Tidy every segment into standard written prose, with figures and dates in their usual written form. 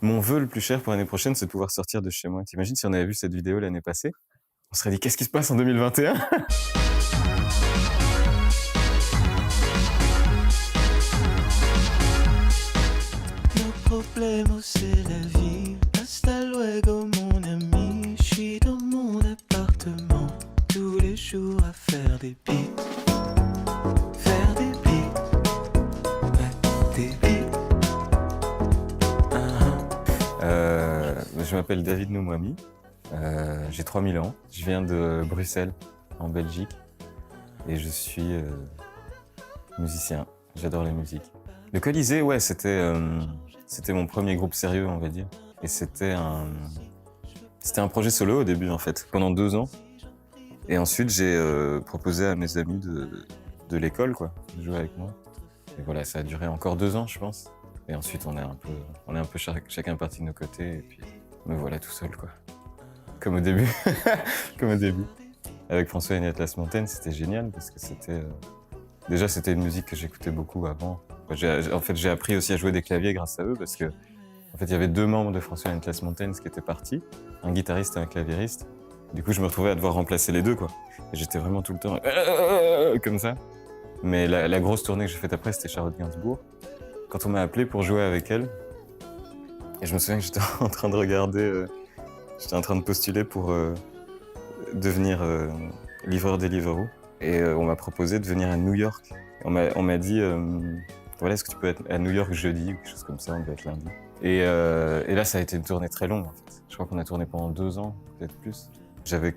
Mon vœu le plus cher pour l'année prochaine, c'est de pouvoir sortir de chez moi. Tu imagines si on avait vu cette vidéo l'année passée? On serait dit: «Qu'est-ce qui se passe en 2021?» No problemo, c'est la vie. Hasta luego, mon ami. J'suis dans mon appartement tous les jours à faire des beats. Faire des beats. Ouais, des beats. Je m'appelle David Noumouami, j'ai 3000 ans, je viens de Bruxelles, en Belgique, et je suis musicien, j'adore la musique. Le Colisée, ouais, c'était mon premier groupe sérieux, on va dire, et c'était un projet solo au début, en fait, pendant 2 ans, et ensuite j'ai proposé à mes amis de l'école, quoi, de jouer avec moi, et voilà, ça a duré encore 2 ans, je pense, et ensuite on est un peu chacun parti de nos côtés, et puis me voilà tout seul, quoi. Comme au début. Comme au début. Avec François et Atlas Mountain, c'était génial parce que déjà, c'était une musique que j'écoutais beaucoup avant. En fait, j'ai appris aussi à jouer des claviers grâce à eux parce que, en fait, il y avait 2 membres de François et Atlas Mountain qui étaient partis, un guitariste et un claviériste. Du coup, je me retrouvais à devoir remplacer les deux, quoi. Et j'étais vraiment tout le temps comme ça. Mais la grosse tournée que j'ai faite après, c'était Charlotte Gainsbourg. Quand on m'a appelé pour jouer avec elle, et je me souviens que j'étais en train de regarder, j'étais en train de postuler pour devenir livreur Deliveroo. Et on m'a proposé de venir à New York. On m'a dit, voilà, est-ce que tu peux être à New York jeudi ou quelque chose comme ça, on devait être lundi. Et là, ça a été une tournée très longue, en fait. Je crois qu'on a tourné pendant 2 ans, peut-être plus. J'avais,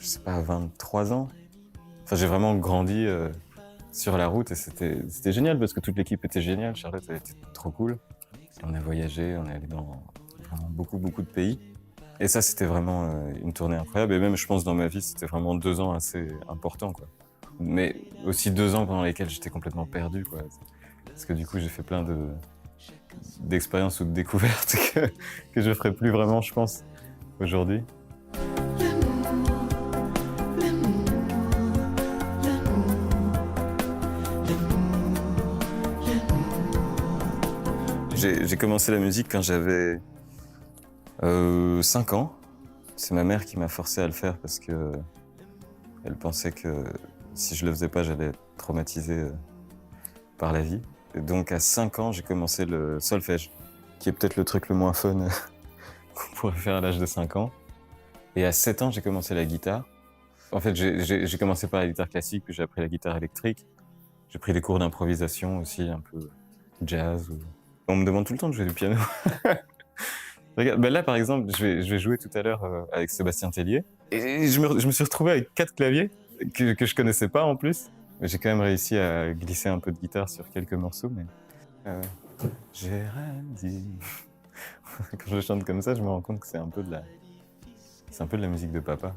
je sais pas, 23 ans. Enfin, j'ai vraiment grandi sur la route et c'était génial parce que toute l'équipe était géniale. Charlotte, elle était trop cool. On a voyagé, on est allé dans vraiment beaucoup de pays. Et ça, c'était vraiment une tournée incroyable. Et même, je pense, dans ma vie, c'était vraiment 2 ans assez importants, quoi. Mais aussi 2 ans pendant lesquels j'étais complètement perdu, quoi. Parce que du coup, j'ai fait plein d'expériences ou de découvertes que je ferai plus vraiment, je pense, aujourd'hui. J'ai commencé la musique quand j'avais 5 ans. C'est ma mère qui m'a forcé à le faire parce que elle pensait que si je le faisais pas, j'allais être traumatisé par la vie. Et donc à 5 ans, j'ai commencé le solfège, qui est peut-être le truc le moins fun qu'on pourrait faire à l'âge de 5 ans. Et à 7 ans, j'ai commencé la guitare. En fait, j'ai commencé par la guitare classique, puis j'ai appris la guitare électrique. J'ai pris des cours d'improvisation aussi, un peu jazz. On me demande tout le temps de jouer du piano. Regarde, ben là par exemple, je vais jouer tout à l'heure avec Sébastien Tellier. Et je me suis retrouvé avec 4 claviers que je connaissais pas en plus. Mais j'ai quand même réussi à glisser un peu de guitare sur quelques morceaux. Mais j'ai rien dit. Quand je chante comme ça, je me rends compte que c'est un peu de la musique de papa.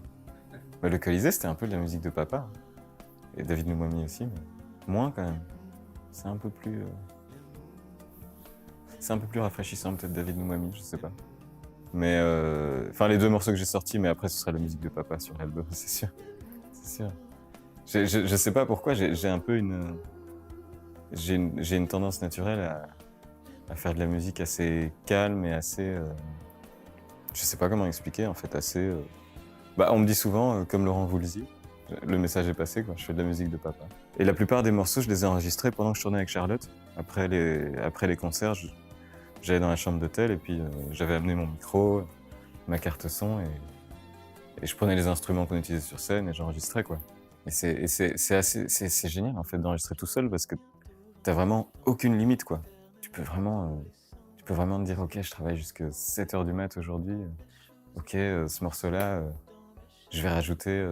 Bah, le Colisée, c'était un peu de la musique de papa. Et David Noumouami aussi, mais moins quand même. C'est un peu plus rafraîchissant peut-être David Noumouami, je sais pas. Mais enfin les 2 morceaux que j'ai sortis, mais après ce sera la musique de papa sur l'album, c'est sûr. C'est sûr. Je sais pas pourquoi, j'ai un peu j'ai une tendance naturelle à faire de la musique assez calme et assez, je sais pas comment expliquer en fait, assez. Bah on me dit souvent, comme Laurent Voulzy, le message est passé quoi. Je fais de la musique de papa. Et la plupart des morceaux, je les ai enregistrés pendant que je tournais avec Charlotte. Après les concerts, j'allais dans la chambre d'hôtel et puis j'avais amené mon micro, ma carte son et je prenais les instruments qu'on utilisait sur scène et j'enregistrais quoi. Et c'est génial en fait d'enregistrer tout seul parce que t'as vraiment aucune limite quoi. Tu peux vraiment te dire ok je travaille jusqu'à 7 heures du mat aujourd'hui. Ok ce morceau-là, je vais rajouter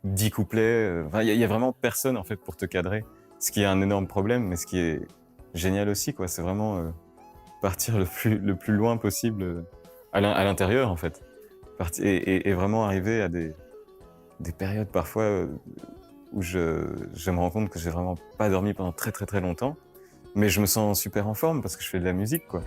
10 couplets. Enfin il y a vraiment personne en fait pour te cadrer. Ce qui est un énorme problème mais ce qui est génial aussi quoi. C'est vraiment partir le plus loin possible à l'intérieur en fait. Et vraiment arriver à des périodes parfois où je me rends compte que j'ai vraiment pas dormi pendant très longtemps, mais je me sens super en forme parce que je fais de la musique quoi.